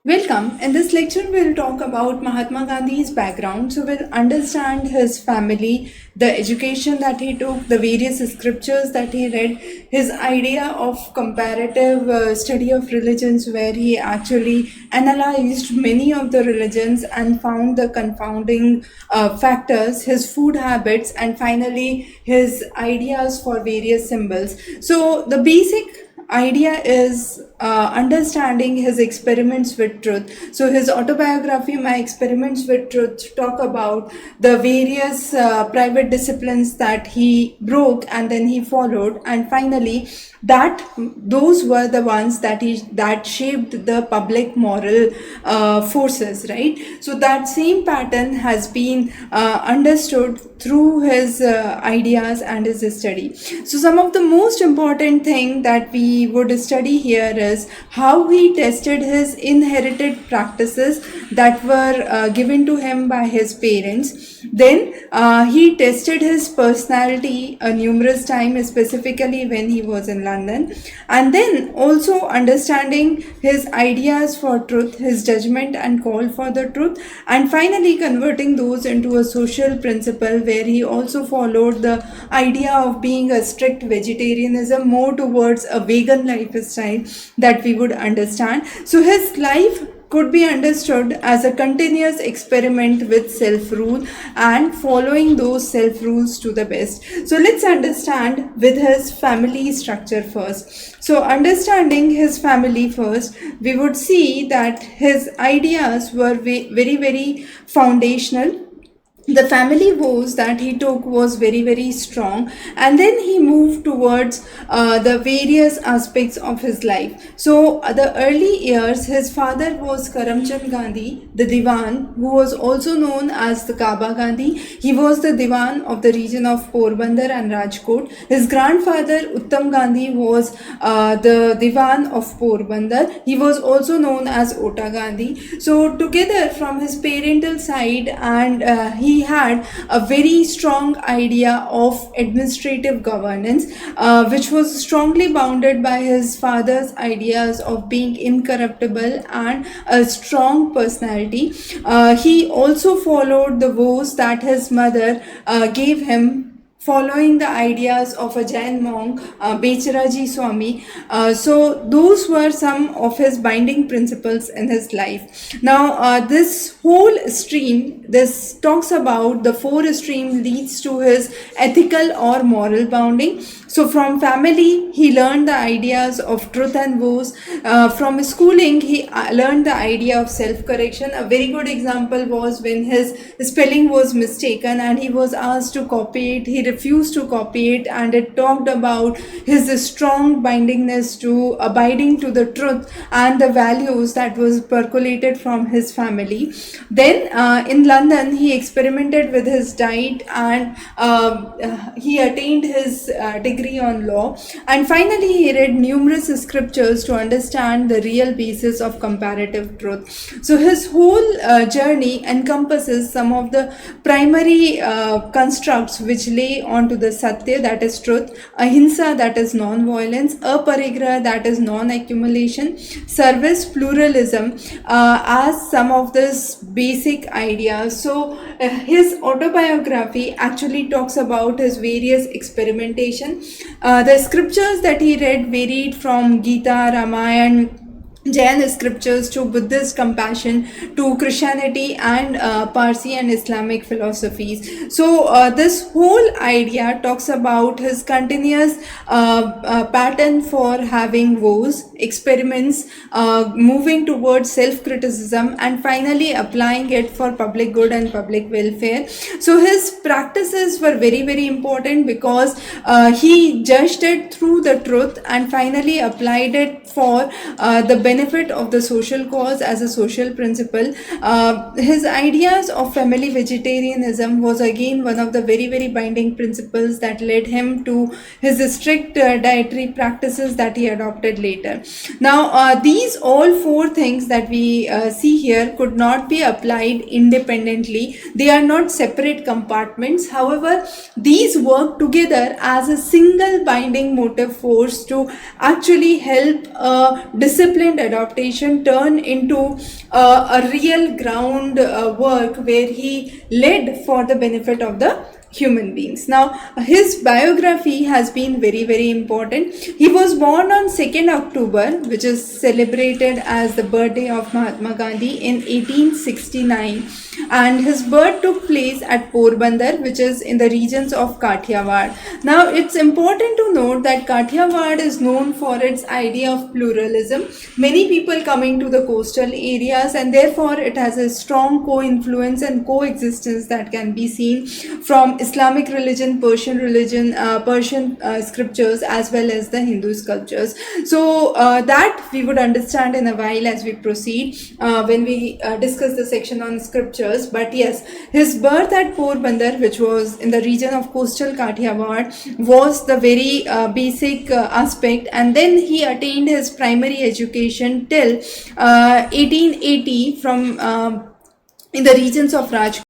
Welcome. In this lecture, we'll talk about Mahatma Gandhi's background. So, we'll understand his family, the education that he took, the various scriptures that he read, his idea of comparative study of religions, where he actually analyzed many of the religions and found the confounding factors, his food habits, and finally his ideas for various symbols. So, the basic idea is understanding his experiments with truth. So his autobiography, My Experiments with Truth, talk about the various private disciplines that he broke and then he followed, and finally that those were the ones that shaped the public moral forces, right? So that same pattern has been understood through his ideas and his study. So some of the most important thing that we would study here is how he tested his inherited practices that were given to him by his parents. Then he tested his personality numerous times, specifically when he was in London, and then also understanding his ideas for truth, his judgment and call for the truth, and finally converting those into a social principle where he also followed the idea of being a strict vegetarianism, more towards a vegan lifestyle that we would understand. So his life could be understood as a continuous experiment with self rule and following those self rules to the best. So let's understand with his family structure first. So, understanding his family first, we would see that his ideas were very, very foundational. The family vows that he took was very, very strong, and then he moved towards the various aspects of his life. So the early years, his father was Karamchand Gandhi, the Diwan, who was also known as the Kaba Gandhi. He was the Diwan of the region of Porbandar and Rajkot. His grandfather Uttam Gandhi was the Diwan of Porbandar. He was also known as Ota Gandhi. So together from his parental side, and he had a very strong idea of administrative governance, which was strongly bounded by his father's ideas of being incorruptible and a strong personality. He also followed the vows that his mother gave him, following the ideas of a Jain monk, Becharaji Swami. So those were some of his binding principles in his life. Now, this whole stream, this talks about the four stream leads to his ethical or moral bounding. So from family, he learned the ideas of truth and vows. From schooling, he learned the idea of self-correction. A very good example was when his spelling was mistaken and he was asked to copy it. He refused to copy it, and it talked about his strong bindingness to abiding to the truth and the values that was percolated from his family. Then in London, he experimented with his diet, and he attained his degree on law, and finally he read numerous scriptures to understand the real basis of comparative truth. So his whole journey encompasses some of the primary constructs which lay onto the satya, that is truth, ahimsa, that is non-violence, aparigraha, that is non-accumulation, service, pluralism, as some of this basic ideas. So his autobiography actually talks about his various experimentation. The scriptures that he read varied from Gita, Ramayana, Jain scriptures to Buddhist compassion to Christianity and Parsi and Islamic philosophies. So this whole idea talks about his continuous pattern for having vows, experiments, moving towards self-criticism, and finally applying it for public good and public welfare. So his practices were very, very important because he judged it through the truth and finally applied it for the benefit of the social cause as a social principle. His ideas of family vegetarianism was again one of the very, very binding principles that led him to his strict dietary practices that he adopted later. Now, these all four things that we see here could not be applied independently. They are not separate compartments. However, these work together as a single binding motive force to actually help a disciplined adaptation turned into a real ground work where he led for the benefit of the human beings. Now, his biography has been very, very important. He was born on 2nd October, which is celebrated as the birthday of Mahatma Gandhi in 1869, and his birth took place at Porbandar, which is in the regions of Kathiawar. Now, it's important to note that Kathiawar is known for its idea of pluralism, many people coming to the coastal areas, and therefore it has a strong co-influence and coexistence that can be seen from Islamic religion, Persian scriptures, as well as the Hindu sculptures. So that we would understand in a while as we proceed when we discuss the section on scriptures. But yes, his birth at Porbandar, which was in the region of coastal Kathiawar, was the very basic aspect, and then he attained his primary education till 1880 from in the regions of Rajkot.